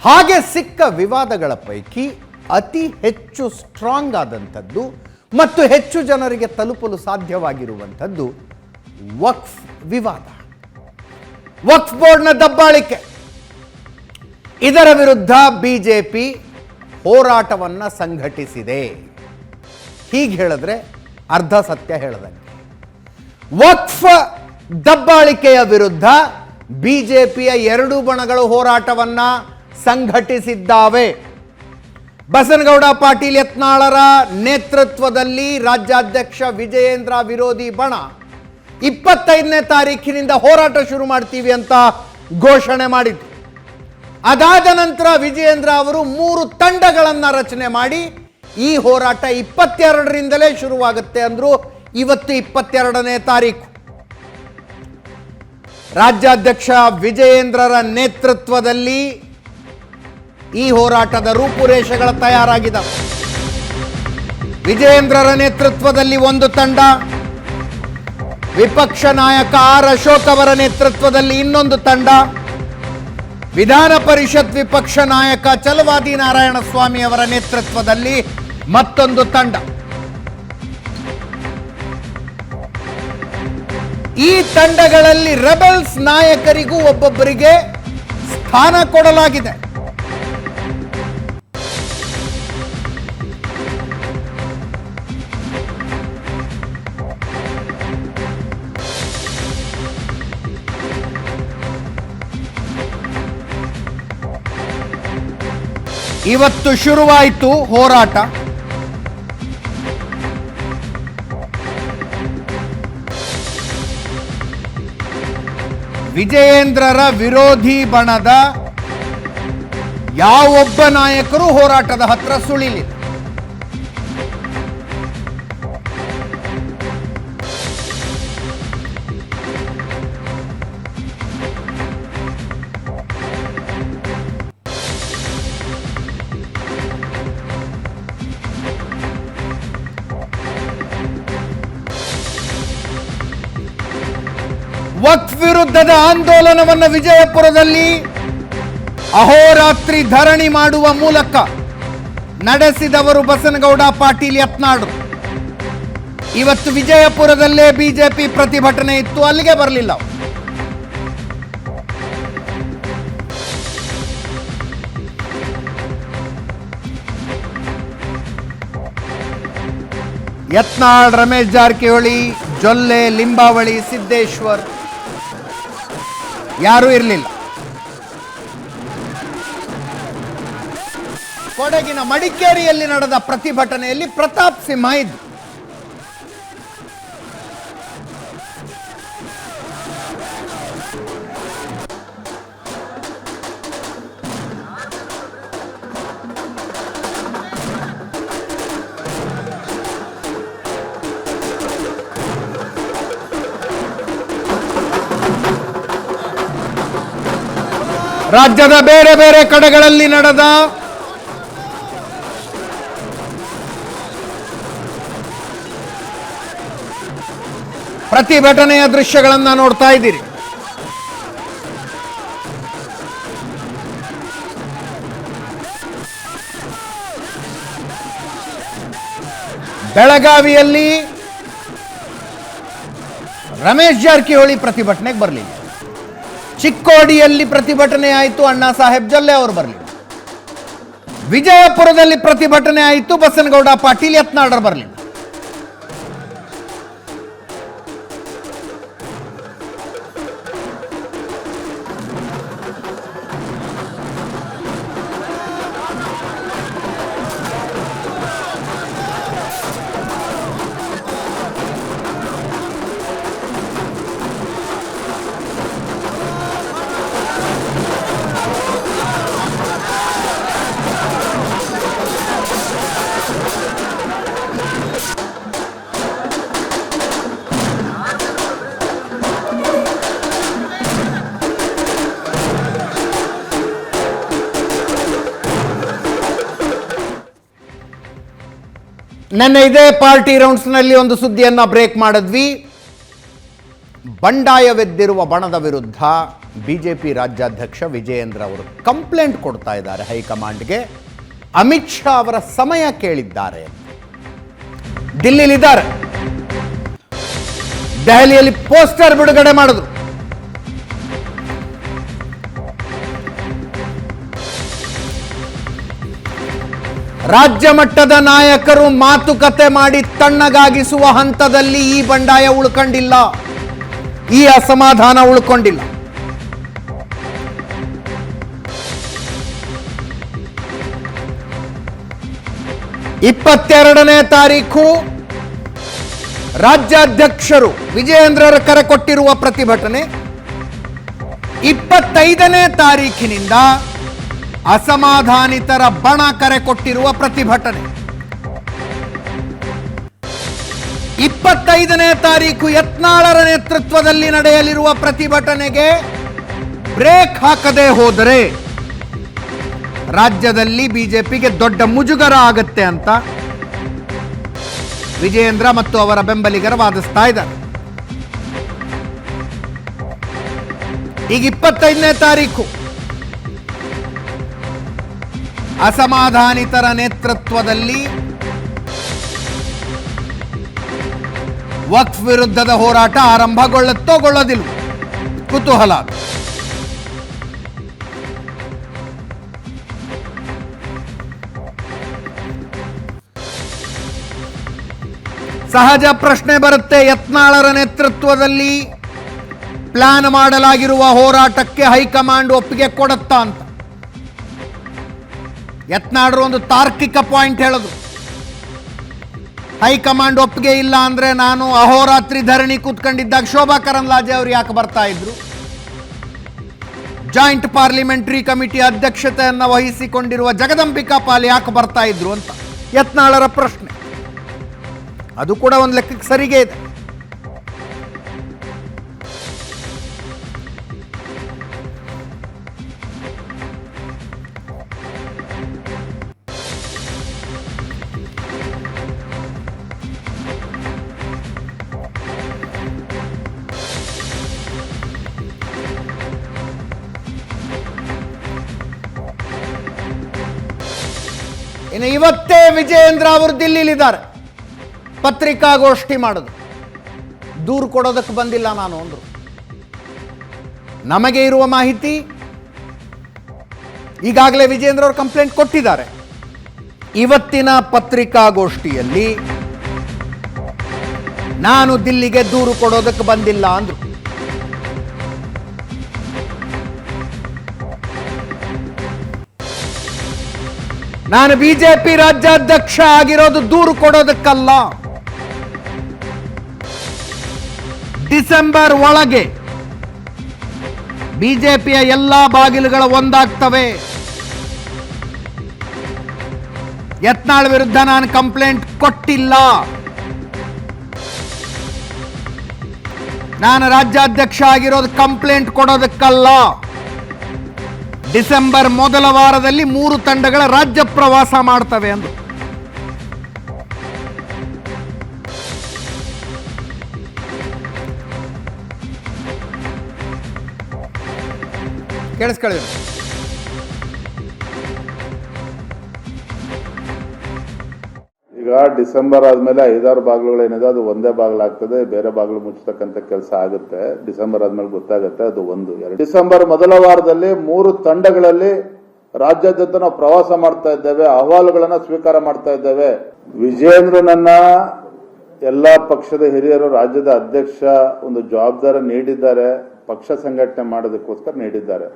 ಹಾಗೆ ಸಿಕ್ಕ ವಿವಾದಗಳ ಪೈಕಿ ಅತಿ ಹೆಚ್ಚು ಸ್ಟ್ರಾಂಗ್ ಆದಂಥದ್ದು ಮತ್ತು ಹೆಚ್ಚು ಜನರಿಗೆ ತಲುಪಲು ಸಾಧ್ಯವಾಗಿರುವಂಥದ್ದು ವಕ್ಫ್ ವಿವಾದ, ವಕ್ಫ್ ಬೋರ್ಡ್ನ ದಬ್ಬಾಳಿಕೆ. ಇದರ ವಿರುದ್ಧ ಬಿಜೆಪಿ ಹೋರಾಟವನ್ನು ಸಂಘಟಿಸಿದೆ. ಹೀಗೆ ಹೇಳಿದ್ರೆ ಅರ್ಧ ಸತ್ಯ ಹೇಳದಂಗೆ. ವಕ್ಫ್ ದಬ್ಬಾಳಿಕೆಯ ವಿರುದ್ಧ ಬಿಜೆಪಿಯ ಎರಡೂ ಬಣಗಳು ಹೋರಾಟವನ್ನು ಸಂಘಟಿಸಿದ್ದಾವೆ. ಬಸನಗೌಡ ಪಾಟೀಲ್ ಯತ್ನಾಳರ ನೇತೃತ್ವದಲ್ಲಿ ರಾಜ್ಯಾಧ್ಯಕ್ಷ ವಿಜಯೇಂದ್ರ ವಿರೋಧಿ ಬಣ 25ನೇ ತಾರೀಖಿನಿಂದ ಹೋರಾಟ ಶುರು ಮಾಡ್ತೀವಿ ಅಂತ ಘೋಷಣೆ ಮಾಡಿದ್ರು. ಅದಾದ ನಂತರ ವಿಜಯೇಂದ್ರ ಅವರು 3 ತಂಡಗಳನ್ನು ರಚನೆ ಮಾಡಿ ಈ ಹೋರಾಟ 22ರಿಂದಲೇ ಶುರುವಾಗುತ್ತೆ ಅಂದ್ರು. ಇವತ್ತು 22ನೇ ತಾರೀಕು. ರಾಜ್ಯಾಧ್ಯಕ್ಷ ವಿಜಯೇಂದ್ರರ ನೇತೃತ್ವದಲ್ಲಿ ಈ ಹೋರಾಟದ ರೂಪುರೇಷೆಗಳ ತಯಾರಾಗಿದ್ದಾವೆ. ವಿಜಯೇಂದ್ರರ ನೇತೃತ್ವದಲ್ಲಿ ಒಂದು ತಂಡ, ವಿಪಕ್ಷ ನಾಯಕ ಆರ್ ಅಶೋಕ್ ಅವರ ನೇತೃತ್ವದಲ್ಲಿ ಇನ್ನೊಂದು ತಂಡ, ವಿಧಾನ ಪರಿಷತ್ ವಿಪಕ್ಷ ನಾಯಕ ಚಲವಾದಿ ನಾರಾಯಣಸ್ವಾಮಿ ಅವರ ನೇತೃತ್ವದಲ್ಲಿ ಮತ್ತೊಂದು ತಂಡ. ಈ ತಂಡಗಳಲ್ಲಿ ರೆಬೆಲ್ಸ್ ನಾಯಕರಿಗೂ ಒಬ್ಬೊಬ್ಬರಿಗೆ ಸ್ಥಾನ ಕೊಡಲಾಗಿದೆ. ಇವತ್ತು ಶುರುವಾಯಿತು ಹೋರಾಟ. ವಿಜಯೇಂದ್ರರ ವಿರೋಧಿ ಬಣದ ಯಾವೊಬ್ಬ ನಾಯಕರು ಹೋರಾಟದ ಹತ್ರ ಸುಳಿಲಿಲ್ಲ. ವಕ್ಫ್ ವಿರುದ್ಧದ ಆಂದೋಲನವನ್ನು ವಿಜಯಪುರದಲ್ಲಿ ಅಹೋರಾತ್ರಿ ಧರಣಿ ಮಾಡುವ ಮೂಲಕ ನಡೆಸಿದವರು ಬಸನಗೌಡ ಪಾಟೀಲ್ ಯತ್ನಾಳರು. ಇವತ್ತು ವಿಜಯಪುರದಲ್ಲೇ ಬಿಜೆಪಿ ಪ್ರತಿಭಟನೆ ಇತ್ತು, ಅಲ್ಲಿಗೆ ಬರಲಿಲ್ಲ. ಯತ್ನಾಳ್, ರಮೇಶ್ ಜಾರಕಿಹೊಳಿ, ಜೊಲ್ಲೆ, ಲಿಂಬಾವಳಿ, ಸಿದ್ದೇಶ್ವರ್ ಯಾರೂ ಇರಲಿಲ್ಲ. ಕೊಡಗಿನ ಮಡಿಕೇರಿಯಲ್ಲಿ ನಡೆದ ಪ್ರತಿಭಟನೆಯಲ್ಲಿ ಪ್ರತಾಪ್ ಸಿಂಹ ಇದ್ದು. ರಾಜ್ಯದ ಬೇರೆ ಬೇರೆ ಕಡೆಗಳಲ್ಲಿ ನಡೆದ ಪ್ರತಿಭಟನೆಯ ದೃಶ್ಯಗಳನ್ನು ನೋಡ್ತಾ ಇದ್ದೀರಿ. ಬೆಳಗಾವಿಯಲ್ಲಿ ರಮೇಶ್ ಜಾರಕಿಹೊಳಿ ಪ್ರತಿಭಟನೆಗೆ ಬರಲಿಲ್ಲ. ಚಿಕ್ಕೋಡಿಯಲ್ಲಿ ಪ್ರತಿಭಟನೆ ಆಯಿತು, ಅಣ್ಣಾ ಸಾಹೇಬ್ ಜೊಲ್ಲೆ ಅವರು ಬರಲಿಲ್ಲ. ವಿಜಯಪುರದಲ್ಲಿ ಪ್ರತಿಭಟನೆ ಆಯಿತು, ಬಸನಗೌಡ ಪಾಟೀಲ್ ಯತ್ನಾಳರು ಬರಲಿಲ್ಲ. ನನ್ನ ಇದೇ ಪಾರ್ಟಿ ರೌಂಡ್ಸ್ನಲ್ಲಿ ಒಂದು ಸುದ್ದಿಯನ್ನು ಬ್ರೇಕ್ ಮಾಡಿದ್ವಿ. ಬಂಡಾಯವೆದ್ದಿರುವ ಬಣದ ವಿರುದ್ಧ ಬಿಜೆಪಿ ರಾಜ್ಯಾಧ್ಯಕ್ಷ ವಿಜಯೇಂದ್ರ ಅವರು ಕಂಪ್ಲೇಂಟ್ ಕೊಡ್ತಾ ಇದ್ದಾರೆ ಹೈಕಮಾಂಡ್ಗೆ. ಅಮಿತ್ ಶಾ ಅವರ ಸಮಯ ಕೇಳಿದ್ದಾರೆ. ದಿಲ್ಲಿಲಿದ್ದಾರೆ, ದೆಹಲಿಯಲ್ಲಿ ಪೋಸ್ಟರ್ ಬಿಡುಗಡೆ ಮಾಡಿದ್ರು. ರಾಜ್ಯ ಮಟ್ಟದ ನಾಯಕರು ಮಾತುಕತೆ ಮಾಡಿ ತಣ್ಣಗಾಗಿಸುವ ಹಂತದಲ್ಲಿ ಈ ಬಂಡಾಯ ಉಳ್ಕೊಂಡಿಲ್ಲ, ಈ ಅಸಮಾಧಾನ ಉಳ್ಕೊಂಡಿಲ್ಲ. ಇಪ್ಪತ್ತೆರಡನೇ ತಾರೀಕು ರಾಜ್ಯಾಧ್ಯಕ್ಷರು ವಿಜಯೇಂದ್ರರ ಕರೆ ಕೊಟ್ಟಿರುವ ಪ್ರತಿಭಟನೆ, 25ನೇ ತಾರೀಖಿನಿಂದ ಅಸಮಾಧಾನಿತರ ಬಣ ಕರೆ ಕೊಟ್ಟಿರುವ ಪ್ರತಿಭಟನೆ. 25ನೇ ತಾರೀಕು ಯತ್ನಾಳರ ನೇತೃತ್ವದಲ್ಲಿ ನಡೆಯಲಿರುವ ಪ್ರತಿಭಟನೆಗೆ ಬ್ರೇಕ್ ಹಾಕದೆ ಹೋದರೆ ರಾಜ್ಯದಲ್ಲಿ ಬಿಜೆಪಿಗೆ ದೊಡ್ಡ ಮುಜುಗರ ಆಗತ್ತೆ ಅಂತ ವಿಜಯೇಂದ್ರ ಮತ್ತು ಅವರ ಬೆಂಬಲಿಗರು ವಾದಿಸ್ತಾ ಇದ್ದಾರೆ. ಈಗ 25ನೇ ತಾರೀಕು ಅಸಮಾಧಾನಿತರ ನೇತೃತ್ವದಲ್ಲಿ ವಕ್ಫ್ ವಿರುದ್ಧದ ಹೋರಾಟ ಆರಂಭಗೊಳ್ಳುತ್ತೋ ಗೊಳ್ಳೋದಿಲ್ಲ, ಕುತೂಹಲ. ಸಹಜ ಪ್ರಶ್ನೆ ಬರುತ್ತೆ, ಯತ್ನಾಳರ ನೇತೃತ್ವದಲ್ಲಿ ಪ್ಲಾನ್ ಮಾಡಲಾಗಿರುವ ಹೋರಾಟಕ್ಕೆ ಹೈಕಮಾಂಡ್ ಒಪ್ಪಿಗೆ ಕೊಡುತ್ತಾ ಅಂತ. ಯತ್ನಾಳರು ಒಂದು ತಾರ್ಕಿಕ ಪಾಯಿಂಟ್ ಹೇಳಿದ್ರು, ಹೈಕಮಾಂಡ್ ಒಪ್ಪಿಗೆ ಇಲ್ಲ ಅಂದ್ರೆ ನಾನು ಅಹೋರಾತ್ರಿ ಧರಣಿ ಕೂತ್ಕೊಂಡಿದ್ದಾಗ ಶೋಭಾ ಕರಂದ್ಲಾಜೆ ಅವರು ಯಾಕೆ ಬರ್ತಾ ಇದ್ರು, ಜಾಯಿಂಟ್ ಪಾರ್ಲಿಮೆಂಟರಿ ಕಮಿಟಿ ಅಧ್ಯಕ್ಷತೆಯನ್ನು ವಹಿಸಿಕೊಂಡಿರುವ ಜಗದಂಬಿಕಾ ಪಾಲ್ ಯಾಕೆ ಬರ್ತಾ ಇದ್ರು ಅಂತ ಯತ್ನಾಳರ ಪ್ರಶ್ನೆ. ಅದು ಕೂಡ ಒಂದು ಲೆಕ್ಕಕ್ಕೆ ಸರಿಗೆ ಇದೆ. ಇನ್ನು ಇವತ್ತೇ ವಿಜಯೇಂದ್ರ ಅವರು ದಿಲ್ಲಿಲಿದ್ದಾರೆ, ಪತ್ರಿಕಾಗೋಷ್ಠಿ ಮಾಡೋದು. ದೂರು ಕೊಡೋದಕ್ಕೆ ಬಂದಿಲ್ಲ ನಾನು ಅಂದ್ರು. ನಮಗೆ ಇರುವ ಮಾಹಿತಿ, ಈಗಾಗಲೇ ವಿಜಯೇಂದ್ರ ಅವರು ಕಂಪ್ಲೇಂಟ್ ಕೊಟ್ಟಿದ್ದಾರೆ. ಇವತ್ತಿನ ಪತ್ರಿಕಾಗೋಷ್ಠಿಯಲ್ಲಿ ನಾನು ದಿಲ್ಲಿಗೆ ದೂರು ಕೊಡೋದಕ್ಕೆ ಬಂದಿಲ್ಲ ಅಂದ್ರು. ನಾನು ಬಿಜೆಪಿ ರಾಜ್ಯಾಧ್ಯಕ್ಷ ಆಗಿರೋದು ದೂರು ಕೊಡೋದಕ್ಕಲ್ಲ, ಡಿಸೆಂಬರ್ ಒಳಗೆ ಬಿಜೆಪಿಯ ಎಲ್ಲಾ ಬಾಗಿಲುಗಳ ಒಂದಾಗ್ತವೆ. ಯತ್ನಾಳ್ ವಿರುದ್ಧ ನಾನು ಕಂಪ್ಲೇಂಟ್ ಕೊಟ್ಟಿಲ್ಲ. ನಾನು ರಾಜ್ಯಾಧ್ಯಕ್ಷ ಆಗಿರೋದು ಕಂಪ್ಲೇಂಟ್ ಕೊಡೋದಕ್ಕಲ್ಲ. ಡಿಸೆಂಬರ್ ಮೊದಲ ವಾರದಲ್ಲಿ 3 ತಂಡಗಳ ರಾಜ್ಯ ಪ್ರವಾಸ ಮಾಡ್ತವೆ ಅಂದ್ರು. ಕೇಳಿಸ್ಕೊಳ್ಳಿ. ಈಗ ಡಿಸೆಂಬರ್ ಆದ್ಮೇಲೆ 5-6 ಬಾಗಿಲುಗಳು ಏನಿದೆ ಅದು ಒಂದೇ ಬಾಗಿಲಾಗ್ತದೆ, ಬೇರೆ ಬಾಗಿಲು ಮುಚ್ಚತಕ್ಕಂತ ಕೆಲಸ ಆಗುತ್ತೆ. ಡಿಸೆಂಬರ್ ಆದ್ಮೇಲೆ ಗೊತ್ತಾಗುತ್ತೆ. ಅದು 1-2 ಡಿಸೆಂಬರ್ ಮೊದಲ ವಾರದಲ್ಲಿ 3 ತಂಡಗಳಲ್ಲಿ ರಾಜ್ಯಾದ್ಯಂತ ನಾವು ಪ್ರವಾಸ ಮಾಡ್ತಾ ಇದ್ದೇವೆ, ಅಹವಾಲುಗಳನ್ನ ಸ್ವೀಕಾರ ಮಾಡ್ತಾ ಇದ್ದೇವೆ. ವಿಜಯೇಂದ್ರನನ್ನ ಎಲ್ಲಾ ಪಕ್ಷದ ಹಿರಿಯರು ರಾಜ್ಯದ ಅಧ್ಯಕ್ಷ ಒಂದು ಜವಾಬ್ದಾರಿ ನೀಡಿದ್ದಾರೆ, ಪಕ್ಷ ಸಂಘಟನೆ ಮಾಡೋದಕ್ಕೋಸ್ಕರ ನೀಡಿದ್ದಾರೆ.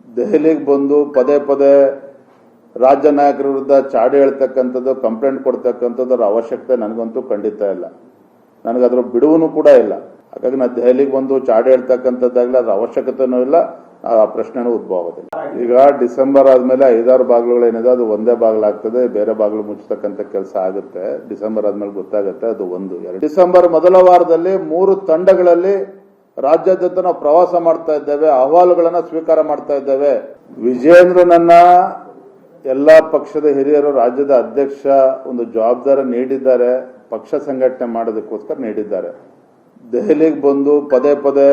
ದೆಹಲಿಗೆ ಬಂದು ಪದೇ ಪದೇ ರಾಜ್ಯ ನಾಯಕರ ವಿರುದ್ಧ ಚಾಡಿ ಹೇಳ್ತಕ್ಕಂಥದ್ದು, ಕಂಪ್ಲೇಂಟ್ ಕೊಡ್ತಕ್ಕಂಥದ್ದು ಅದರ ಅವಶ್ಯಕತೆ ನನಗಂತೂ ಖಂಡಿತ ಇಲ್ಲ. ನನಗದ್ರ ಬಿಡುವನು ಕೂಡ ಇಲ್ಲ. ಹಾಗಾಗಿ ನಾನು ದೆಹಲಿಗೆ ಬಂದು ಚಾಡಿ ಹೇಳ್ತಕ್ಕಂಥದ್ದಾಗಲಿ ಅದರ ಅವಶ್ಯಕತೆನೂ ಇಲ್ಲ, ಆ ಪ್ರಶ್ನೆನೂ ಉದ್ಭವ ಆಗೋದಿಲ್ಲ. ಈಗ ಡಿಸೆಂಬರ್ ಆದ್ಮೇಲೆ 5-6 ಬಾಗಿಲುಗಳು ಏನಿದೆ ಅದು ಒಂದೇ ಬಾಗಿಲಾಗ್ತದೆ, ಬೇರೆ ಬಾಗಿಲು ಮುಚ್ಚತಕ್ಕಂತ ಕೆಲಸ ಆಗುತ್ತೆ. ಡಿಸೆಂಬರ್ ಆದ್ಮೇಲೆ ಗೊತ್ತಾಗುತ್ತೆ. ಅದು 1-2 ಡಿಸೆಂಬರ್ ಮೊದಲ ವಾರದಲ್ಲಿ 3 ತಂಡಗಳಲ್ಲಿ ರಾಜ್ಯಾದ್ಯಂತ ನಾವು ಪ್ರವಾಸ ಮಾಡ್ತಾ ಇದ್ದೇವೆ, ಅಹವಾಲುಗಳನ್ನ ಸ್ವೀಕಾರ ಮಾಡ್ತಾ ಇದ್ದೇವೆ. ವಿಜಯೇಂದ್ರನನ್ನ ಎಲ್ಲಾ ಪಕ್ಷದ ಹಿರಿಯರು ರಾಜ್ಯದ ಅಧ್ಯಕ್ಷ ಒಂದು ಜವಾಬ್ದಾರಿ ನೀಡಿದ್ದಾರೆ, ಪಕ್ಷ ಸಂಘಟನೆ ಮಾಡೋದಕ್ಕೋಸ್ಕರ ನೀಡಿದ್ದಾರೆ. ದೆಹಲಿಗೆ ಬಂದು ಪದೇ ಪದೇ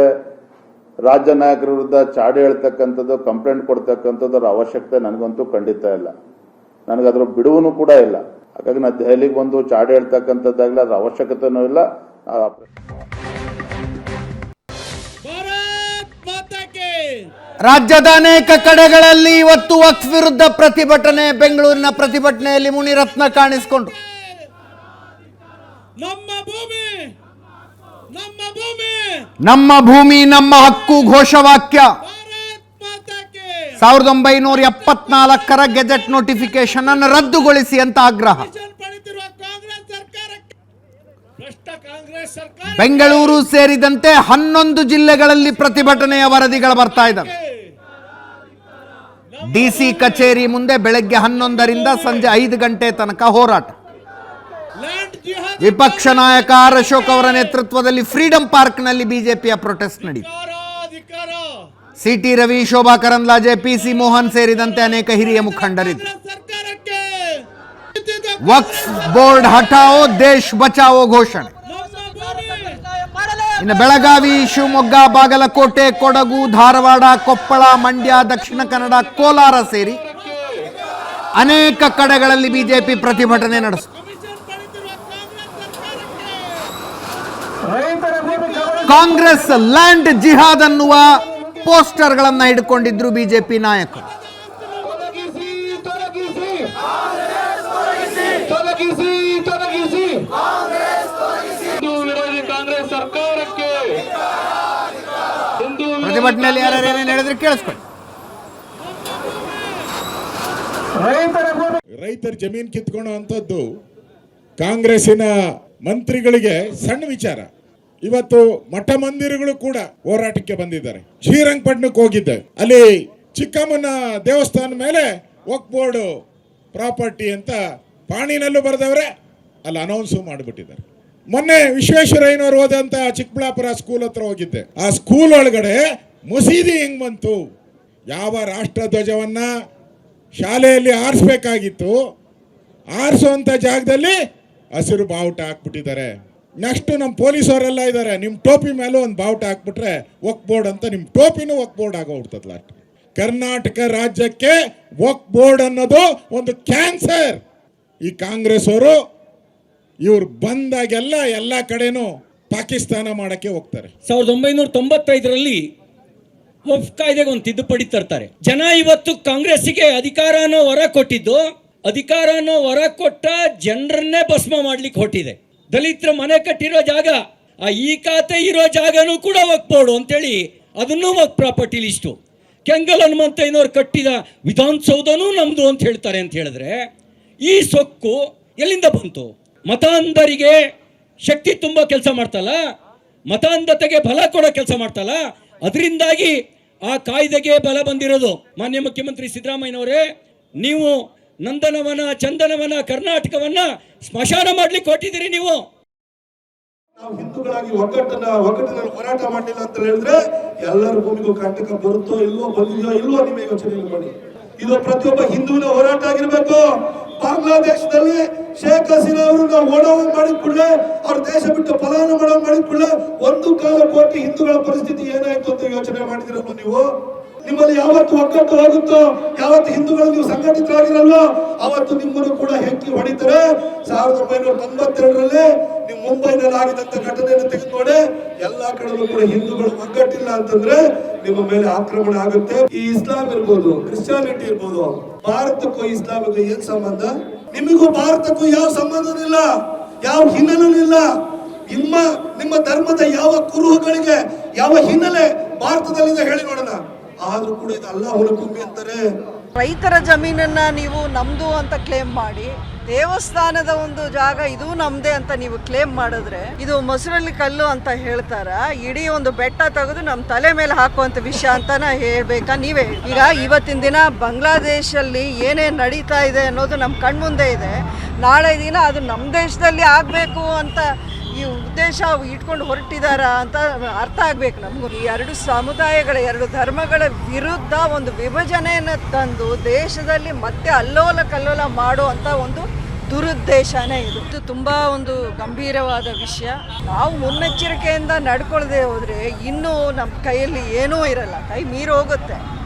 ರಾಜ್ಯ ನಾಯಕರ ವಿರುದ್ಧ ಚಾಡಿ ಹೇಳ್ತಕ್ಕಂಥದ್ದು, ಕಂಪ್ಲೇಂಟ್ ಕೊಡ್ತಕ್ಕಂಥದ್ದು ಅವಶ್ಯಕತೆ ನನಗಂತೂ ಖಂಡಿತ ಇಲ್ಲ. ನನಗದ್ರ ಬಿಡುವನು ಕೂಡ ಇಲ್ಲ. ಹಾಗಾಗಿ ನಾನು ದೆಹಲಿಗೆ ಬಂದು ಚಾಡಿ ಹೇಳ್ತಕ್ಕಂಥದ್ದಾಗಲಿ ಅದ್ರ ಅವಶ್ಯಕತೆನೂ ಇಲ್ಲ. ರಾಜ್ಯದ ಅನೇಕ ಕಡೆಗಳಲ್ಲಿ ಇವತ್ತು ವಕ್ಫ್ ವಿರುದ್ಧ ಪ್ರತಿಭಟನೆ. ಬೆಂಗಳೂರಿನ ಪ್ರತಿಭಟನೆಯಲ್ಲಿ ಮುನಿರತ್ನ ಕಾಣಿಸಿಕೊಂಡ್ರು. ನಮ್ಮ ಭೂಮಿ ನಮ್ಮ ಹಕ್ಕು ಘೋಷವಾಕ್ಯ 1974ರ ಗೆಜೆಟ್ ನೋಟಿಫಿಕೇಶನ್ ಅನ್ನು ರದ್ದುಗೊಳಿಸಿ ಅಂತ ಆಗ್ರಹ. ಬೆಂಗಳೂರು ಸೇರಿದಂತೆ 11 ಜಿಲ್ಲೆಗಳಲ್ಲಿ ಪ್ರತಿಭಟನೆಯ ವರದಿಗಳು ಬರ್ತಾ ಇದ್ದಾವೆ. ಡಿಸಿ ಕಚೇರಿ ಮುಂದೆ ಬೆಳಗ್ಗೆ 11ರಿಂದ ಸಂಜೆ 5 ಗಂಟೆ ತನಕ ಹೋರಾಟ. ವಿಪಕ್ಷ ನಾಯಕ ಆರ್ ಅಶೋಕ್ ಅವರ ನೇತೃತ್ವದಲ್ಲಿ ಫ್ರೀಡಂ ಪಾರ್ಕ್ನಲ್ಲಿ ಬಿಜೆಪಿಯ ಪ್ರೊಟೆಸ್ಟ್ ನಡೆಯಿತು. ಸಿಟಿ ರವಿ, ಶೋಭಾ ಕರಂದ್ಲಾಜೆ, ಪಿಸಿ ಮೋಹನ್ ಸೇರಿದಂತೆ ಅನೇಕ ಹಿರಿಯ ಮುಖಂಡರಿದ್ದರು. ವಕ್ಫ್ ಬೋರ್ಡ್ ಹಠಾವೋ ದೇಶ್ ಬಚಾವೋ ಘೋಷಣೆ. ಇನ್ನು ಬೆಳಗಾವಿ, ಶಿವಮೊಗ್ಗ, ಬಾಗಲಕೋಟೆ, ಕೊಡಗು, ಧಾರವಾಡ, ಕೊಪ್ಪಳ, ಮಂಡ್ಯ, ದಕ್ಷಿಣ ಕನ್ನಡ, ಕೋಲಾರ ಸೇರಿ ಅನೇಕ ಕಡೆಗಳಲ್ಲಿ ಬಿಜೆಪಿ ಪ್ರತಿಭಟನೆ ನಡೆಸಿತು. ಕಾಂಗ್ರೆಸ್ ಲ್ಯಾಂಡ್ ಜಿಹಾದ್ ಅನ್ನುವ ಪೋಸ್ಟರ್ಗಳನ್ನು ಹಿಡ್ಕೊಂಡಿದ್ರು ಬಿಜೆಪಿ ನಾಯಕರು. ಪ್ರತಿಭಟನೆಯಲ್ಲಿ ಯಾರು ಏನೇನು ಹೇಳಿದ್ರೆ ಕೇಳಿಸ್ಕೊಳ್ಳಿ. ರೈತರ ಜಮೀನು ಕಿತ್ಕೊಳ್ಳುವಂಥದ್ದು ಕಾಂಗ್ರೆಸ್ಸಿನ ಮಂತ್ರಿಗಳಿಗೆ ಸಣ್ಣ ವಿಚಾರ. ಇವತ್ತು ಮಠ ಮಂದಿರಗಳು ಕೂಡ ಹೋರಾಟಕ್ಕೆ ಬಂದಿದ್ದಾರೆ. ಶ್ರೀರಂಗಪಟ್ಟಣಕ್ಕೆ ಹೋಗಿದ್ದೆ, ಅಲ್ಲಿ ಚಿಕ್ಕಮ್ಮನ ದೇವಸ್ಥಾನ ಮೇಲೆ ವಕ್ಫ್ ಬೋರ್ಡ್ ಪ್ರಾಪರ್ಟಿ ಅಂತ ಪಾಣಿನಲ್ಲೂ ಬರೆದವ್ರೆ, ಅಲ್ಲಿ ಅನೌನ್ಸು ಮಾಡಿಬಿಟ್ಟಿದ್ದಾರೆ. ಮೊನ್ನೆ ವಿಶ್ವೇಶ್ವರಯ್ಯನವರು ಹೋದಂತ ಚಿಕ್ಕಬಳ್ಳಾಪುರ ಸ್ಕೂಲ್ ಹತ್ರ ಹೋಗಿದ್ದೆ. ಆ ಸ್ಕೂಲ್ ಒಳಗಡೆ ಮಸೀದಿ ಹೆಂಗ್ ಬಂತು? ಯಾವ ರಾಷ್ಟ್ರ ಧ್ವಜವನ್ನ ಶಾಲೆಯಲ್ಲಿ ಆರಿಸ್ಬೇಕಾಗಿತ್ತು, ಆರಿಸುವಂತ ಜಾಗದಲ್ಲಿ ಹಸಿರು ಬಾವುಟ ಹಾಕ್ಬಿಟ್ಟಿದ್ದಾರೆ. ನೆಕ್ಸ್ಟ್ ನಮ್ಮ ಪೊಲೀಸವರೆಲ್ಲ ಇದ್ದಾರೆ, ನಿಮ್ಮ ಟೋಪಿ ಮೇಲೂ ಒಂದು ಬಾವುಟ ಹಾಕ್ಬಿಟ್ರೆ ವಕ್ಫ್ ಬೋರ್ಡ್ ಅಂತ ನಿಮ್ಮ ಟೋಪಿನೂ ವಕ್ಫ್ ಬೋರ್ಡ್ ಆಗೋಗ್ಬಿಡ್ತದೆ. ಲಾಸ್ಟ್ ಕರ್ನಾಟಕ ರಾಜ್ಯಕ್ಕೆ ವಕ್ಫ್ ಬೋರ್ಡ್ ಅನ್ನೋದು ಒಂದು ಕ್ಯಾನ್ಸರ್. ಈ ಕಾಂಗ್ರೆಸ್ ಅವರು ಇವ್ರು ಬಂದಾಗೆಲ್ಲ ಎಲ್ಲ ಕಡೆನೂ ಪಾಕಿಸ್ತಾನ ಮಾಡಕ್ಕೆ ಹೋಗ್ತಾರೆ. 1995ರಲ್ಲಿ ವಕ್ಫ್ ಕಾಯ್ದೆಗೆ ಒಂದು ತಿದ್ದುಪಡಿ ತರ್ತಾರೆ. ಜನ ಇವತ್ತು ಕಾಂಗ್ರೆಸ್ಸಿಗೆ ಅಧಿಕಾರನೋ ಹೊರ ಕೊಟ್ಟಿದ್ದು, ಅಧಿಕಾರನೋ ಹೊರ ಕೊಟ್ಟ ಜನರನ್ನೇ ಭಸ್ಮ ಮಾಡ್ಲಿಕ್ಕೆ ಹೊಟ್ಟಿದೆ. ದಲಿತರ ಮನೆ ಕಟ್ಟಿರೋ ಜಾಗ, ಈ ಖಾತೆ ಇರೋ ಜಾಗನೂ ಕೂಡ ವಕ್ಫ್ ಬೋರ್ಡ್ ಅಂತೇಳಿ ಅದನ್ನೂ ವಕ್ಫ್ ಪ್ರಾಪರ್ಟಿ ಲಿಸ್ಟು. ಕೆಂಗಲ್ ಹನುಮಂತಯ್ಯನವ್ರು ಕಟ್ಟಿದ ವಿಧಾನಸೌಧನೂ ನಮ್ದು ಅಂತ ಹೇಳ್ತಾರೆ. ಅಂತ ಹೇಳಿದ್ರೆ ಈ ಸೊಕ್ಕು ಎಲ್ಲಿಂದ ಬಂತು? ಮತಾಂಧರಿಗೆ ಶಕ್ತಿ ತುಂಬ ಕೆಲಸ ಮಾಡ್ತಲ್ಲ, ಮತಾಂಧತೆಗೆ ಬಲ ಕೊಡೋ ಕೆಲಸ ಮಾಡ್ತಲ್ಲ, ಅದರಿಂದಾಗಿ ಆ ಕಾಯ್ದೆಗೆ ಬಲ ಬಂದಿರೋದು. ಮಾನ್ಯ ಮುಖ್ಯಮಂತ್ರಿ ಸಿದ್ದರಾಮಯ್ಯನವರೇ, ನೀವು ನಂದನವನ, ಚಂದನವನ, ಕರ್ನಾಟಕವನ್ನ ಸ್ಮಶಾನ ಮಾಡ್ಲಿಕ್ಕೆ ಹೊಟ್ಟಿದ್ದೀರಿ. ನೀವು ನಾವು ಹಿಂದೂಗಳಾಗಿ ಒಗ್ಗಟ್ಟಿನಲ್ಲಿ ಹೋರಾಟ ಮಾಡಲಿಲ್ಲ ಅಂತ ಹೇಳಿದ್ರೆ ಎಲ್ಲರ ಭೂಮಿಗೂ ಕಂಟಕ ಬರುತ್ತೋ ಇಲ್ವೋ, ಬಂದಿದೆಯೋ ಇಲ್ವೋ ನಿಮ್ಮ ಯೋಚನೆ ಮಾಡಿ. ಇದು ಪ್ರತಿಯೊಬ್ಬ ಹಿಂದೂವಿನ ಹೋರಾಟ ಆಗಿರ್ಬೇಕು. ಬಾಂಗ್ಲಾದೇಶದಲ್ಲಿ ಶೇಖ್ ಹಸೀನಾ ಅವರು ನಾವು ಓಡೋಗ ಮಾಡಿದ ಕೂಡಲೇ, ಅವ್ರ ದೇಶ ಬಿಟ್ಟು ಪಲಾಯನ ಮಾಡೋ ಮಾಡಿದ ಕೂಡಲೇ 1.25 ಕೋಟಿ ಹಿಂದೂಗಳ ಪರಿಸ್ಥಿತಿ ಏನಾಯ್ತು ಅಂತ ಯೋಚನೆ ಮಾಡಿದಿರಲ್ವ ನೀವು? ನಿಮ್ಮಲ್ಲಿ ಯಾವತ್ತು ಒಗ್ಗಟ್ಟು ಹೋಗುತ್ತೋ, ಯಾವತ್ತು ಹಿಂದೂಗಳು ನೀವು ಸಂಘಟಿತರಾಗಿರಲ್ವೋ, ಅವತ್ತು ನಿಮ್ಮನ್ನು ಕೂಡ ಹೆಕ್ಕಿ ಹೊಡಿತಾರೆ. 1992ರಲ್ಲಿ ನೀವು ಮುಂಬೈನಲ್ಲಿ ಆಗಿದಂತ ಘಟನೆಯನ್ನು ತೆಗೆದು ನೋಡಿ, ಎಲ್ಲಾ ಕಡೆಯಲ್ಲೂ ಕೂಡ ಹಿಂದೂಗಳು ಒಗ್ಗಟ್ಟಿಲ್ಲ ಅಂತಂದ್ರೆ ನಿಮ್ಮ ಮೇಲೆ ಆಕ್ರಮಣ ಆಗುತ್ತೆ. ಈ ಇಸ್ಲಾಂ ಇರ್ಬೋದು, ಕ್ರಿಶ್ಚಿಯಾನಿಟಿ ಇರ್ಬೋದು, ಭಾರತಕ್ಕೂ ಇಸ್ಲಾಮಿಗೂ ಏನ್ ಸಂಬಂಧ? ನಿಮಗೂ ಭಾರತಕ್ಕೂ ಯಾವ ಸಂಬಂಧನೂ ಇಲ್ಲ, ಯಾವ ಹಿನ್ನೆಲೆನೂ ಇಲ್ಲ. ನಿಮ್ಮ ಧರ್ಮದ ಯಾವ ಕುರುಹುಗಳಿಗೆ ಯಾವ ಹಿನ್ನೆಲೆ ಭಾರತದಲ್ಲಿದೆ ಹೇಳಿ ನೋಡೋಣ. ಆದ್ರೂ ಕೂಡ ಇದು ಅಲ್ಲಾಹುನ ಭೂಮಿ ಅಂತಾರೆ. ರೈತರ ಜಮೀನನ್ನ ನೀವು ನಮ್ದು ಅಂತ ಕ್ಲೇಮ್ ಮಾಡಿ, ದೇವಸ್ಥಾನದ ಒಂದು ಜಾಗ ಇದು ನಮ್ದೇ ಅಂತ ನೀವು ಕ್ಲೇಮ್ ಮಾಡಿದ್ರೆ ಇದು ಮೊಸರಲ್ಲಿ ಕಲ್ಲು ಅಂತ ಹೇಳ್ತಾರ? ಇಡೀ ಒಂದು ಬೆಟ್ಟ ತೆಗೆದು ನಮ್ಮ ತಲೆ ಮೇಲೆ ಹಾಕುವಂತ ವಿಷಯ ಅಂತಾನ ಹೇಳ್ಬೇಕಾ ನೀವೇ? ಈಗ ಇವತ್ತಿನ ದಿನ ಬಾಂಗ್ಲಾದೇಶಲ್ಲಿ ಏನೇನು ನಡೀತಾ ಇದೆ ಅನ್ನೋದು ನಮ್ಮ ಕಣ್ಮುಂದೆ ಇದೆ. ನಾಳೆ ದಿನ ಅದು ನಮ್ಮ ದೇಶದಲ್ಲಿ ಆಗಬೇಕು ಅಂತ ಈ ಉದ್ದೇಶ ಇಟ್ಕೊಂಡು ಹೊರಟಿದಾರ ಅಂತ ಅರ್ಥ ಆಗ್ಬೇಕು ನಮಗೂ. ಈ ಎರಡು ಸಮುದಾಯಗಳ, ಎರಡು ಧರ್ಮಗಳ ವಿರುದ್ಧ ಒಂದು ವಿಭಜನೆಯನ್ನು ತಂದು ದೇಶದಲ್ಲಿ ಮತ್ತೆ ಅಲ್ಲೋಲ ಕಲ್ಲೋಲ ಮಾಡೋ ಅಂತ ಒಂದು ದುರುದ್ದೇಶನೇ ಇದು ತುಂಬಾ ಒಂದು ಗಂಭೀರವಾದ ವಿಷಯ. ನಾವು ಮುನ್ನೆಚ್ಚರಿಕೆಯಿಂದ ನಡ್ಕೊಳ್ಳದೆ ಹೋದ್ರೆ ಇನ್ನೂ ನಮ್ಮ ಕೈಯಲ್ಲಿ ಏನೂ ಇರಲ್ಲ, ಕೈ ಮೀರಿ ಹೋಗುತ್ತೆ,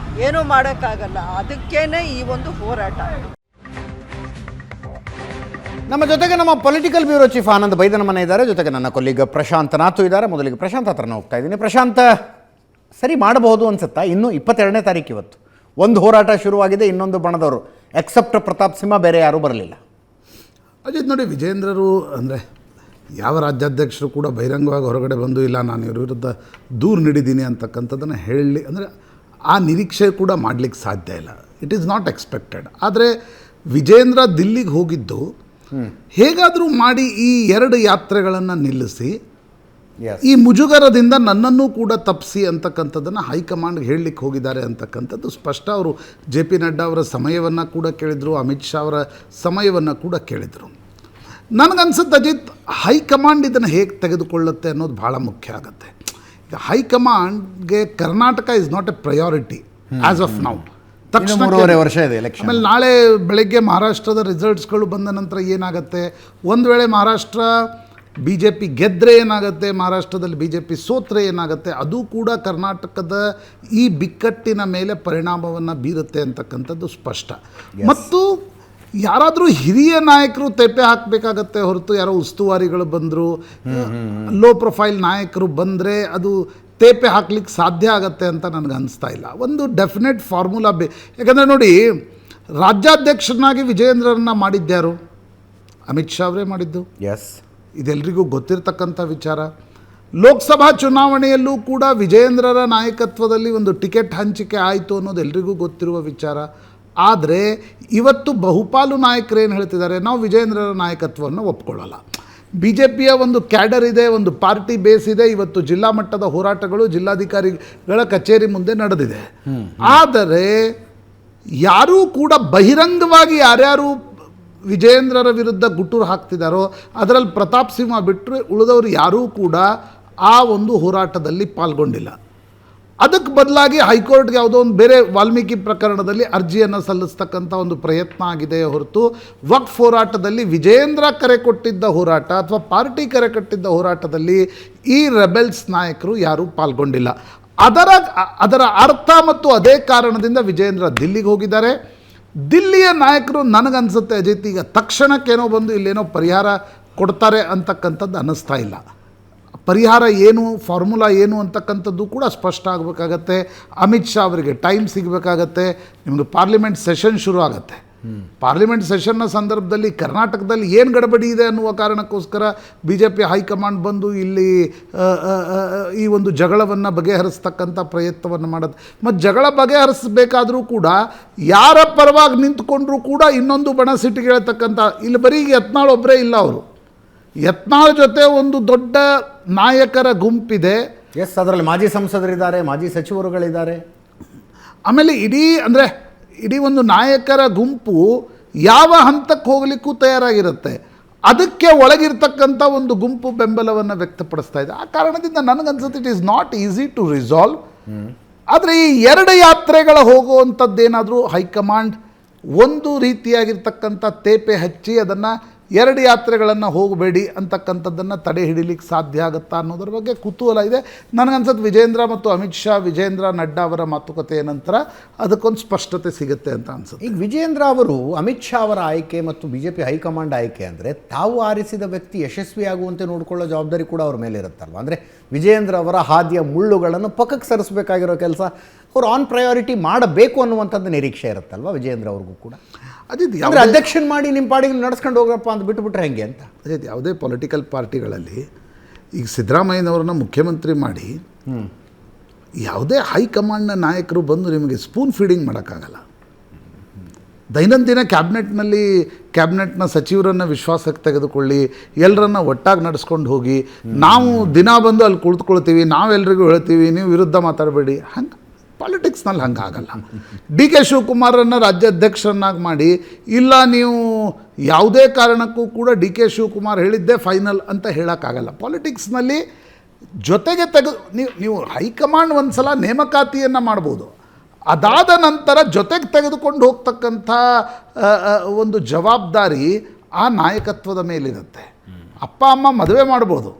ಏನೂ ಮಾಡೋಕ್ಕಾಗಲ್ಲ. ಅದಕ್ಕೇನೆ ಈ ಒಂದು ಹೋರಾಟ. ನಮ್ಮ ಜೊತೆಗೆ ನಮ್ಮ ಪೊಲಿಟಿಕಲ್ ಬ್ಯೂರೋ ಚೀಫ್ ಆನಂದ್ ಬೈದನಮನೆ ಇದ್ದಾರೆ, ಜೊತೆಗೆ ನನ್ನ ಕೊಲ್ಲಿಗ ಪ್ರಶಾಂತ್ ನಾಥು ಇದ್ದಾರೆ. ಮೊದಲಿಗೆ ಪ್ರಶಾಂತ್ ಹತ್ರನ ಹೋಗ್ತಾ ಇದ್ದೀನಿ. ಪ್ರಶಾಂತ್, ಸರಿ ಮಾಡಬಹುದು ಅನ್ಸುತ್ತಾ? ಇನ್ನು 22ನೇ ತಾರೀಕು ಇವತ್ತು ಒಂದು ಹೋರಾಟ ಶುರುವಾಗಿದೆ, ಇನ್ನೊಂದು ಬಣದವರು ಎಕ್ಸೆಪ್ಟ್ ಪ್ರತಾಪ್ ಸಿಂಹ ಬೇರೆ ಯಾರೂ ಬರಲಿಲ್ಲ. ಅಜಿತ್ ನೋಡಿ, ವಿಜೇಂದ್ರರು ಅಂದರೆ ಯಾವ ರಾಜ್ಯಾಧ್ಯಕ್ಷರು ಕೂಡ ಬಹಿರಂಗವಾಗಿ ಹೊರಗಡೆ ಬಂದು ಇಲ್ಲ ನಾನು ಇವ್ರ ವಿರುದ್ಧ ದೂರು ನೀಡಿದ್ದೀನಿ ಅಂತಕ್ಕಂಥದ್ದನ್ನು ಹೇಳಲಿ ಅಂದರೆ ಆ ನಿರೀಕ್ಷೆ ಕೂಡ ಮಾಡಲಿಕ್ಕೆ ಸಾಧ್ಯ ಇಲ್ಲ. It is not expected. ಆದರೆ ವಿಜೇಂದ್ರ ದಿಲ್ಲಿಗೆ ಹೋಗಿದ್ದು ಹೇಗಾದರೂ ಮಾಡಿ ಈ 2 ಯಾತ್ರೆಗಳನ್ನು ನಿಲ್ಲಿಸಿ ಈ ಮುಜುಗರದಿಂದ ನನ್ನನ್ನು ಕೂಡ ತಪ್ಪಿಸಿ ಅಂತಕ್ಕಂಥದ್ದನ್ನು ಹೈಕಮಾಂಡ್ಗೆ ಹೇಳಲಿಕ್ಕೆ ಹೋಗಿದ್ದಾರೆ ಅಂತಕ್ಕಂಥದ್ದು ಸ್ಪಷ್ಟ. ಅವರು ಜೆ ಪಿ ನಡ್ಡಾ ಅವರ ಸಮಯವನ್ನು ಕೂಡ ಕೇಳಿದರು, ಅಮಿತ್ ಶಾ ಅವರ ಸಮಯವನ್ನು ಕೂಡ ಕೇಳಿದರು. ನನಗನ್ಸುತ್ತೆ ಅಜಿತ್, ಹೈಕಮಾಂಡ್ ಇದನ್ನು ಹೇಗೆ ತೆಗೆದುಕೊಳ್ಳುತ್ತೆ ಅನ್ನೋದು ಭಾಳ ಮುಖ್ಯ ಆಗುತ್ತೆ. ಈಗ ಹೈಕಮಾಂಡ್ಗೆ Karnataka is not A priority as of now. ತಕ್ಷಣ 3.5 ವರ್ಷ ಇದೆ ಎಲೆಕ್ಷನ್. ಆಮೇಲೆ ನಾಳೆ ಬೆಳಗ್ಗೆ ಮಹಾರಾಷ್ಟ್ರದ ರಿಸಲ್ಟ್ಸ್ಗಳು ಬಂದ ನಂತರ ಏನಾಗುತ್ತೆ, ಒಂದು ವೇಳೆ ಮಹಾರಾಷ್ಟ್ರ ಬಿ ಜೆ ಪಿ ಗೆದ್ದರೆ ಏನಾಗುತ್ತೆ, ಮಹಾರಾಷ್ಟ್ರದಲ್ಲಿ ಬಿ ಜೆ ಪಿ ಸೋತ್ರೆ ಏನಾಗುತ್ತೆ, ಅದು ಕೂಡ ಕರ್ನಾಟಕದ ಈ ಬಿಕ್ಕಟ್ಟಿನ ಮೇಲೆ ಪರಿಣಾಮವನ್ನು ಬೀರುತ್ತೆ ಅಂತಕ್ಕಂಥದ್ದು ಸ್ಪಷ್ಟ. ಮತ್ತು ಯಾರಾದರೂ ಹಿರಿಯ ನಾಯಕರು ತೆಪ್ಪೆ ಹಾಕಬೇಕಾಗತ್ತೆ ಹೊರತು ಯಾರೋ ಉಸ್ತುವಾರಿಗಳು ಬಂದರು, ಲೋ ಪ್ರೊಫೈಲ್ ನಾಯಕರು ಬಂದರೆ ಅದು ತೇಪೆ ಹಾಕ್ಲಿಕ್ಕೆ ಸಾಧ್ಯ ಆಗತ್ತೆ ಅಂತ ನನಗೆ ಅನಿಸ್ತಾ ಇಲ್ಲ. ಒಂದು ಡೆಫಿನೆಟ್ ಫಾರ್ಮುಲಾ ಯಾಕಂದರೆ ನೋಡಿ, ರಾಜ್ಯಾಧ್ಯಕ್ಷರನ್ನಾಗಿ ವಿಜಯೇಂದ್ರರನ್ನ ಮಾಡಿದ್ದ್ಯಾರು? ಅಮಿತ್ ಶಾ ಅವರೇ ಮಾಡಿದ್ದು. ಎಸ್, ಇದೆಲ್ಲರಿಗೂ ಗೊತ್ತಿರತಕ್ಕಂಥ ವಿಚಾರ. ಲೋಕಸಭಾ ಚುನಾವಣೆಯಲ್ಲೂ ಕೂಡ ವಿಜಯೇಂದ್ರರ ನಾಯಕತ್ವದಲ್ಲಿ ಒಂದು ಟಿಕೆಟ್ ಹಂಚಿಕೆ ಆಯಿತು ಅನ್ನೋದು ಎಲ್ರಿಗೂ ಗೊತ್ತಿರುವ ವಿಚಾರ. ಆದರೆ ಇವತ್ತು ಬಹುಪಾಲು ನಾಯಕರು ಏನು ಹೇಳ್ತಿದ್ದಾರೆ, ನಾವು ವಿಜಯೇಂದ್ರರ ನಾಯಕತ್ವವನ್ನು ಒಪ್ಕೊಳ್ಳಲ್ಲ. ಬಿ ಜೆ ಪಿಯ ಒಂದು ಕ್ಯಾಡರ್ ಇದೆ, ಒಂದು ಪಾರ್ಟಿ ಬೇಸ್ ಇದೆ. ಇವತ್ತು ಜಿಲ್ಲಾ ಮಟ್ಟದ ಹೋರಾಟಗಳು ಜಿಲ್ಲಾಧಿಕಾರಿಗಳ ಕಚೇರಿ ಮುಂದೆ ನಡೆದಿದೆ. ಆದರೆ ಯಾರೂ ಕೂಡ ಬಹಿರಂಗವಾಗಿ ಯಾರ್ಯಾರು ವಿಜಯೇಂದ್ರರ ವಿರುದ್ಧ ಗುಟ್ಟೂರು ಹಾಕ್ತಿದ್ದಾರೋ ಅದರಲ್ಲಿ ಪ್ರತಾಪ್ ಸಿಂಹ ಬಿಟ್ಟರೆ ಉಳಿದವರು ಯಾರೂ ಕೂಡ ಆ ಒಂದು ಹೋರಾಟದಲ್ಲಿ ಪಾಲ್ಗೊಂಡಿಲ್ಲ. ಅದಕ್ಕೆ ಬದಲಾಗಿ ಹೈಕೋರ್ಟ್ಗೆ ಯಾವುದೋ ಒಂದು ಬೇರೆ ವಾಲ್ಮೀಕಿ ಪ್ರಕರಣದಲ್ಲಿ ಅರ್ಜಿಯನ್ನು ಸಲ್ಲಿಸ್ತಕ್ಕಂಥ ಒಂದು ಪ್ರಯತ್ನ ಆಗಿದೆ ಹೊರತು ವಕ್ಫ್ ಹೋರಾಟದಲ್ಲಿ ವಿಜಯೇಂದ್ರ ಕರೆ ಕೊಟ್ಟಿದ್ದ ಹೋರಾಟ ಅಥವಾ ಪಾರ್ಟಿ ಕರೆ ಕೊಟ್ಟಿದ್ದ ಹೋರಾಟದಲ್ಲಿ ಈ ರೆಬೆಲ್ಸ್ ನಾಯಕರು ಯಾರೂ ಪಾಲ್ಗೊಂಡಿಲ್ಲ. ಅದರ ಅರ್ಥ ಮತ್ತು ಅದೇ ಕಾರಣದಿಂದ ವಿಜಯೇಂದ್ರ ದಿಲ್ಲಿಗೆ ಹೋಗಿದ್ದಾರೆ. ದಿಲ್ಲಿಯ ನಾಯಕರು ನನಗನ್ಸುತ್ತೆ ಅಜಿತ್, ಈಗ ತಕ್ಷಣಕ್ಕೇನೋ ಬಂದು ಇಲ್ಲೇನೋ ಪರಿಹಾರ ಕೊಡ್ತಾರೆ ಅಂತಕ್ಕಂಥದ್ದು ಅನ್ನಿಸ್ತಾ ಇಲ್ಲ. ಪರಿಹಾರ ಏನು, ಫಾರ್ಮುಲಾ ಏನು ಅಂತಕ್ಕಂಥದ್ದು ಕೂಡ ಸ್ಪಷ್ಟ ಆಗಬೇಕಾಗತ್ತೆ. ಅಮಿತ್ ಶಾ ಅವರಿಗೆ ಟೈಮ್ ಸಿಗಬೇಕಾಗತ್ತೆ. ನಿಮ್ಮದು ಪಾರ್ಲಿಮೆಂಟ್ ಸೆಷನ್ ಶುರು ಆಗುತ್ತೆ. ಪಾರ್ಲಿಮೆಂಟ್ ಸೆಷನ್ನ ಸಂದರ್ಭದಲ್ಲಿ ಕರ್ನಾಟಕದಲ್ಲಿ ಏನು ಗಡಬಡಿ ಇದೆ ಅನ್ನುವ ಕಾರಣಕ್ಕೋಸ್ಕರ ಬಿ ಜೆ ಪಿ ಹೈಕಮಾಂಡ್ ಬಂದು ಇಲ್ಲಿ ಈ ಒಂದು ಜಗಳವನ್ನು ಬಗೆಹರಿಸ್ತಕ್ಕಂಥ ಪ್ರಯತ್ನವನ್ನು ಮಾಡೋದು. ಮತ್ತು ಜಗಳ ಬಗೆಹರಿಸಬೇಕಾದರೂ ಕೂಡ ಯಾರ ಪರವಾಗಿ ನಿಂತ್ಕೊಂಡ್ರೂ ಕೂಡ ಇನ್ನೊಂದು ಬಣ ಸಿಟ್ಟಿಗೆ ಹೇಳ್ತಕ್ಕಂಥ, ಇಲ್ಲಿ ಬರೀ ಯತ್ನಾಳ್ ಒಬ್ಬರೇ ಇಲ್ಲ, ಅವರು ಯತ್ನಾಳ್ ಜೊತೆ ಒಂದು ದೊಡ್ಡ ನಾಯಕರ ಗುಂಪಿದೆ. ಎಸ್, ಅದರಲ್ಲಿ ಮಾಜಿ ಸಂಸದರಿದ್ದಾರೆ, ಮಾಜಿ ಸಚಿವರುಗಳಿದ್ದಾರೆ. ಆಮೇಲೆ ಇಡೀ ಒಂದು ನಾಯಕರ ಗುಂಪು ಯಾವ ಹಂತಕ್ಕೆ ಹೋಗಲಿಕ್ಕೂ ತಯಾರಾಗಿರುತ್ತೆ. ಅದಕ್ಕೆ ಒಳಗಿರ್ತಕ್ಕಂಥ ಒಂದು ಗುಂಪು ಬೆಂಬಲವನ್ನು ವ್ಯಕ್ತಪಡಿಸ್ತಾ ಇದೆ. ಆ ಕಾರಣದಿಂದ ನನಗನ್ಸುತ್ತೆ it is not easy to resolve. ಆದರೆ ಈ 2 ಯಾತ್ರೆಗಳ ಹೋಗುವಂಥದ್ದೇನಾದರೂ ಹೈಕಮಾಂಡ್ ಒಂದು ರೀತಿಯಾಗಿರ್ತಕ್ಕಂಥ ತೇಪೆ ಹಚ್ಚಿ ಅದನ್ನು 2 ಯಾತ್ರೆಗಳನ್ನು ಹೋಗಬೇಡಿ ಅಂತಕ್ಕಂಥದ್ದನ್ನು ತಡೆ ಹಿಡಿಲಿಕ್ಕೆ ಸಾಧ್ಯ ಆಗುತ್ತಾ ಅನ್ನೋದ್ರ ಬಗ್ಗೆ ಕುತೂಹಲ ಇದೆ. ನನಗನ್ಸುತ್ತೆ ವಿಜೇಂದ್ರ ಮತ್ತು ಅಮಿತ್ ಶಾ, ವಿಜೇಂದ್ರ ನಡ್ಡಾ ಅವರ ಮಾತುಕತೆಯ ನಂತರ ಅದಕ್ಕೊಂದು ಸ್ಪಷ್ಟತೆ ಸಿಗುತ್ತೆ ಅಂತ ಅನ್ಸುತ್ತೆ. ಈಗ ವಿಜೇಂದ್ರ ಅವರು ಅಮಿತ್ ಶಾ ಅವರ ಆಯ್ಕೆ ಮತ್ತು ಬಿ ಜೆ ಪಿ ಹೈಕಮಾಂಡ್ ಆಯ್ಕೆ ಅಂದರೆ ತಾವು ಆರಿಸಿದ ವ್ಯಕ್ತಿ ಯಶಸ್ವಿಯಾಗುವಂತೆ ನೋಡಿಕೊಳ್ಳೋ ಜವಾಬ್ದಾರಿ ಕೂಡ ಅವ್ರ ಮೇಲೆ ಇರುತ್ತಲ್ವ. ಅಂದರೆ ವಿಜೇಂದ್ರ ಅವರ ಹಾದಿಯ ಮುಳ್ಳುಗಳನ್ನು ಪಕ್ಕಕ್ಕೆ ಸರಿಸಬೇಕಾಗಿರೋ ಕೆಲಸ ಅವರು ಆನ್ ಪ್ರಯಾರಿಟಿ ಮಾಡಬೇಕು ಅನ್ನುವಂಥದ್ದು ನಿರೀಕ್ಷೆ ಇರುತ್ತಲ್ವ ವಿಜೇಂದ್ರ ಅವ್ರಿಗೂ ಕೂಡ. ಅಂದರೆ ಅಧ್ಯಕ್ಷನ್ ಮಾಡಿ ನಿಮ್ಮ ಪಾಡಿಗೆ ನಡ್ಸ್ಕೊಂಡು ಹೋಗಪ್ಪ ಅಂತ ಬಿಟ್ಟುಬಿಟ್ರೆ ಹೆಂಗೆ ಅಂತ. ಅದೇ ಯಾವುದೇ ಪೊಲಿಟಿಕಲ್ ಪಾರ್ಟಿಗಳಲ್ಲಿ ಈಗ ಸಿದ್ದರಾಮಯ್ಯನವ್ರನ್ನ ಮುಖ್ಯಮಂತ್ರಿ ಮಾಡಿ ಯಾವುದೇ ಹೈಕಮಾಂಡ್ನ ನಾಯಕರು ಬಂದು ನಿಮಗೆ ಸ್ಪೂನ್ ಫೀಡಿಂಗ್ ಮಾಡೋಕ್ಕಾಗಲ್ಲ. ದೈನಂದಿನ ಕ್ಯಾಬಿನೆಟ್ನ ಸಚಿವರನ್ನು ವಿಶ್ವಾಸಕ್ಕೆ ತೆಗೆದುಕೊಳ್ಳಿ, ಎಲ್ಲರನ್ನ ಒಟ್ಟಾಗಿ ನಡೆಸ್ಕೊಂಡು ಹೋಗಿ, ನಾವು ದಿನ ಬಂದು ಅಲ್ಲಿ ಕುಳಿತುಕೊಳ್ತೀವಿ, ನಾವೆಲ್ಲರಿಗೂ ಹೇಳ್ತೀವಿ ನೀವು ವಿರುದ್ಧ ಮಾತಾಡಬೇಡಿ, ಹಂಗೆ ಪಾಲಿಟಿಕ್ಸ್ನಲ್ಲಿ ಹಂಗೆ ಆಗಲ್ಲ. ಡಿ ಕೆ ಶಿವಕುಮಾರನ್ನು ರಾಜ್ಯಾಧ್ಯಕ್ಷರನ್ನಾಗಿ ಮಾಡಿ, ಇಲ್ಲ ನೀವು ಯಾವುದೇ ಕಾರಣಕ್ಕೂ ಕೂಡ ಡಿ ಕೆ ಶಿವಕುಮಾರ್ ಹೇಳಿದ್ದೇ ಫೈನಲ್ ಅಂತ ಹೇಳೋಕ್ಕಾಗಲ್ಲ. ಪಾಲಿಟಿಕ್ಸ್ನಲ್ಲಿ ಜೊತೆಗೆ ನೀವು ಹೈಕಮಾಂಡ್ ಒಂದು ಸಲ ನೇಮಕಾತಿಯನ್ನು ಮಾಡ್ಬೋದು, ಅದಾದ ನಂತರ ಜೊತೆಗೆ ತೆಗೆದುಕೊಂಡು ಹೋಗ್ತಕ್ಕಂಥ ಒಂದು ಜವಾಬ್ದಾರಿ ಆ ನಾಯಕತ್ವದ ಮೇಲಿರುತ್ತೆ. ಅಪ್ಪ ಅಮ್ಮ ಮದುವೆ ಮಾಡ್ಬೋದು,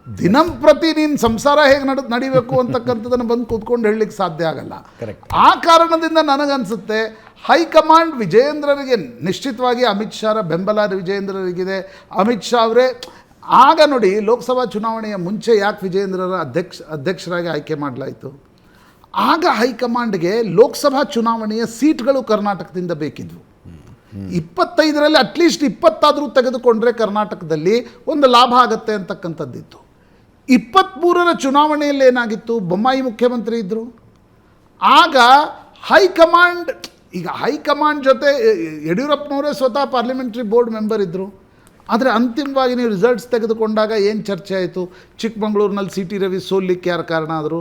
ದಿನಂಪ್ರತಿ ನೀನು ಸಂಸಾರ ಹೇಗೆ ನಡಿಬೇಕು ಅಂತಕ್ಕಂಥದ್ದನ್ನು ಬಂದು ಕೂತ್ಕೊಂಡು ಹೇಳಲಿಕ್ಕೆ ಸಾಧ್ಯ ಆಗಲ್ಲ. ಆ ಕಾರಣದಿಂದ ನನಗನ್ಸುತ್ತೆ ಹೈಕಮಾಂಡ್ ವಿಜಯೇಂದ್ರರಿಗೆ ನಿಶ್ಚಿತವಾಗಿ ಅಮಿತ್ ಶಾರ ಬೆಂಬಲ ವಿಜಯೇಂದ್ರರಿಗಿದೆ. ಅಮಿತ್ ಶಾ ಅವರೇ ಆಗ ನೋಡಿ, ಲೋಕಸಭಾ ಚುನಾವಣೆಯ ಮುಂಚೆ ಯಾಕೆ ವಿಜಯೇಂದ್ರರ ಅಧ್ಯಕ್ಷರಾಗಿ ಆಯ್ಕೆ ಮಾಡಲಾಯಿತು? ಆಗ ಹೈಕಮಾಂಡ್ಗೆ ಲೋಕಸಭಾ ಚುನಾವಣೆಯ ಸೀಟ್ಗಳು ಕರ್ನಾಟಕದಿಂದ ಬೇಕಿದ್ವು. 25ರಲ್ಲಿ ಅಟ್ಲೀಸ್ಟ್ 20 ತೆಗೆದುಕೊಂಡ್ರೆ ಕರ್ನಾಟಕದಲ್ಲಿ ಒಂದು ಲಾಭ ಆಗತ್ತೆ ಅಂತಕ್ಕಂಥದ್ದಿತ್ತು. 23ರ ಚುನಾವಣೆಯಲ್ಲಿ ಏನಾಗಿತ್ತು, ಬೊಮ್ಮಾಯಿ ಮುಖ್ಯಮಂತ್ರಿ ಇದ್ದರು. ಆಗ ಹೈಕಮಾಂಡ್ ಜೊತೆ ಯಡಿಯೂರಪ್ಪನವರೇ ಸ್ವತಃ ಪಾರ್ಲಿಮೆಂಟ್ರಿ ಬೋರ್ಡ್ ಮೆಂಬರ್ ಇದ್ದರು. ಆದರೆ ಅಂತಿಮವಾಗಿ ನೀವು ರಿಸಲ್ಟ್ಸ್ ತೆಗೆದುಕೊಂಡಾಗ ಏನು ಚರ್ಚೆ ಆಯಿತು? ಚಿಕ್ಕಮಗಳೂರಿನಲ್ಲಿ ಸಿ ಟಿ ರವಿ ಸೋಲಿಕ್ಕೆ ಯಾರು ಕಾರಣ ಆದರು?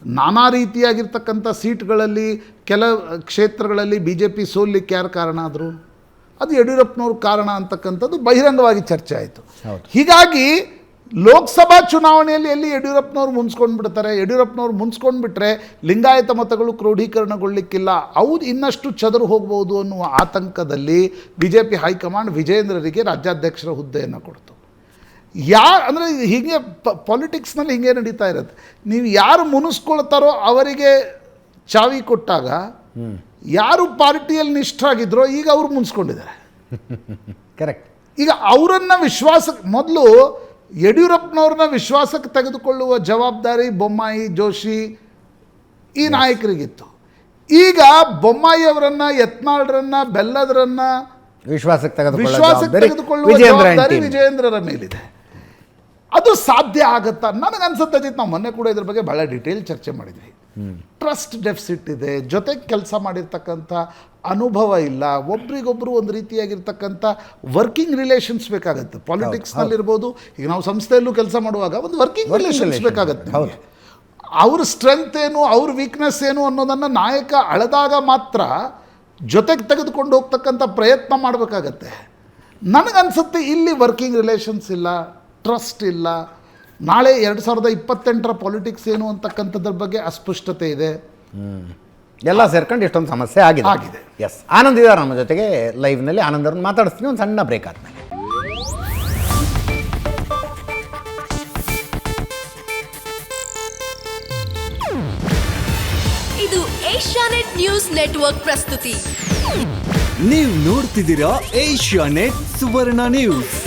ನಾನಾ ರೀತಿಯಾಗಿರ್ತಕ್ಕಂಥ ಸೀಟ್ಗಳಲ್ಲಿ ಕೆಲ ಕ್ಷೇತ್ರಗಳಲ್ಲಿ BJP ಸೋಲಿಕ್ಕೆ ಯಾರು ಕಾರಣ ಆದರು? ಅದು ಯಡಿಯೂರಪ್ಪನವ್ರ ಕಾರಣ ಅಂತಕ್ಕಂಥದ್ದು ಬಹಿರಂಗವಾಗಿ ಚರ್ಚೆ ಆಯಿತು. ಹೀಗಾಗಿ ಲೋಕಸಭಾ ಚುನಾವಣೆಯಲ್ಲಿ ಎಲ್ಲಿ ಯಡಿಯೂರಪ್ಪನವ್ರು ಮುನ್ಸ್ಕೊಂಡ್ಬಿಡ್ತಾರೆ. ಯಡಿಯೂರಪ್ಪನವ್ರು ಮುನ್ಸ್ಕೊಂಡ್ಬಿಟ್ರೆ ಲಿಂಗಾಯತ ಮತಗಳು ಕ್ರೋಢೀಕರಣಗೊಳ್ಳಿಕ್ಕಿಲ್ಲ, ಅವು ಇನ್ನಷ್ಟು ಚದುರು ಹೋಗ್ಬೋದು ಅನ್ನುವ ಆತಂಕದಲ್ಲಿ BJP ಹೈಕಮಾಂಡ್ ವಿಜಯೇಂದ್ರರಿಗೆ ರಾಜ್ಯಾಧ್ಯಕ್ಷರ ಹುದ್ದೆಯನ್ನು ಕೊಡ್ತು. ಅಂದರೆ ಹೀಗೆ ಪಾಲಿಟಿಕ್ಸ್ನಲ್ಲಿ ಹಿಂಗೆ ನಡೀತಾ ಇರುತ್ತೆ. ನೀವು ಯಾರು ಮುನಿಸ್ಕೊಳ್ತಾರೋ ಅವರಿಗೆ ಚಾವಿ ಕೊಟ್ಟಾಗ ಯಾರು ಪಾರ್ಟಿಯಲ್ಲಿ ನಿಷ್ಠರಾಗಿದ್ರೋ ಈಗ ಅವರು ಮುನ್ಸ್ಕೊಂಡಿದ್ದಾರೆ. ಕರೆಕ್ಟ್. ಈಗ ಅವರನ್ನು ಮೊದಲು ಯಡಿಯೂರಪ್ಪನವ್ರನ್ನ ವಿಶ್ವಾಸಕ್ಕೆ ತೆಗೆದುಕೊಳ್ಳುವ ಜವಾಬ್ದಾರಿ ಬೊಮ್ಮಾಯಿ, ಜೋಶಿ ಈ ನಾಯಕರಿಗಿತ್ತು. ಈಗ ಬೊಮ್ಮಾಯಿ ಅವರನ್ನ, ಯತ್ನಾಳ್ರನ್ನ, ಬೆಲ್ಲದರನ್ನ ವಿಶ್ವಾಸಕ್ಕೆ ತೆಗೆದುಕೊಳ್ಳುವ ಜವಾಬ್ದಾರಿ ವಿಜಯೇಂದ್ರರ ಮೇಲಿದೆ. ಅದು ಸಾಧ್ಯ ಆಗುತ್ತಾ? ನನಗನ್ಸುತ್ತೆ ಅಜಿತ್, ನಾವು ಮೊನ್ನೆ ಕೂಡ ಇದ್ರ ಬಗ್ಗೆ ಭಾಳ ಡೀಟೇಲ್ ಚರ್ಚೆ ಮಾಡಿದ್ವಿ. ಟ್ರಸ್ಟ್ ಡೆಫಿಸಿಟ್ ಇದೆ, ಜೊತೆಗೆ ಕೆಲಸ ಮಾಡಿರ್ತಕ್ಕಂಥ ಅನುಭವ ಇಲ್ಲ, ಒಬ್ರಿಗೊಬ್ರು ಒಂದು ರೀತಿಯಾಗಿರ್ತಕ್ಕಂಥ ವರ್ಕಿಂಗ್ ರಿಲೇಷನ್ಸ್ ಬೇಕಾಗುತ್ತೆ. ಪಾಲಿಟಿಕ್ಸ್ನಲ್ಲಿರ್ಬೋದು, ಈಗ ನಾವು ಸಂಸ್ಥೆಯಲ್ಲೂ ಕೆಲಸ ಮಾಡುವಾಗ ಒಂದು ವರ್ಕಿಂಗ್ ರಿಲೇಷನ್ಸ್ ಬೇಕಾಗುತ್ತೆ. ಅವ್ರ ಸ್ಟ್ರೆಂತ್ ಏನು, ಅವ್ರ ವೀಕ್ನೆಸ್ ಏನು ಅನ್ನೋದನ್ನು ನಾಯಕ ಅಳೆದಾಗ ಮಾತ್ರ ಜೊತೆಗೆ ತೆಗೆದುಕೊಂಡು ಹೋಗ್ತಕ್ಕಂಥ ಪ್ರಯತ್ನ ಮಾಡಬೇಕಾಗತ್ತೆ. ನನಗನ್ಸುತ್ತೆ ಇಲ್ಲಿ ವರ್ಕಿಂಗ್ ರಿಲೇಷನ್ಸ್ ಇಲ್ಲ, ಟ್ರಸ್ಟ್ ಇಲ್ಲ. ನಾಳೆ 2028ರ ಪಾಲಿಟಿಕ್ಸ್ ಏನು ಅಂತಕ್ಕಂಥದ್ರ ಬಗ್ಗೆ ಅಸ್ಪಷ್ಟತೆ ಇದೆ. ಎಲ್ಲ ಸೇರ್ಕೊಂಡು ಇಷ್ಟೊಂದು ಸಮಸ್ಯೆ ಆಗಿದೆ. ಎಸ್, ಆನಂದ್ ಇದ್ದಾರೆ ನಮ್ಮ ಜೊತೆಗೆ ಲೈವ್ನಲ್ಲಿ. ಆನಂದ್ ಅವ್ರನ್ನ ಮಾತಾಡಿಸ್ತೀನಿ ಒಂದು ಸಣ್ಣ ಬ್ರೇಕ್ ಆದಮೇಲೆ. ಇದು ಏಷ್ಯಾನೆಟ್ ನ್ಯೂಸ್ ನೆಟ್ವರ್ಕ್ ಪ್ರಸ್ತುತಿ. ನೀವು ನೋಡ್ತಿದ್ದೀರಾ ಏಷ್ಯಾನೆಟ್ ಸುವರ್ಣ ನ್ಯೂಸ್.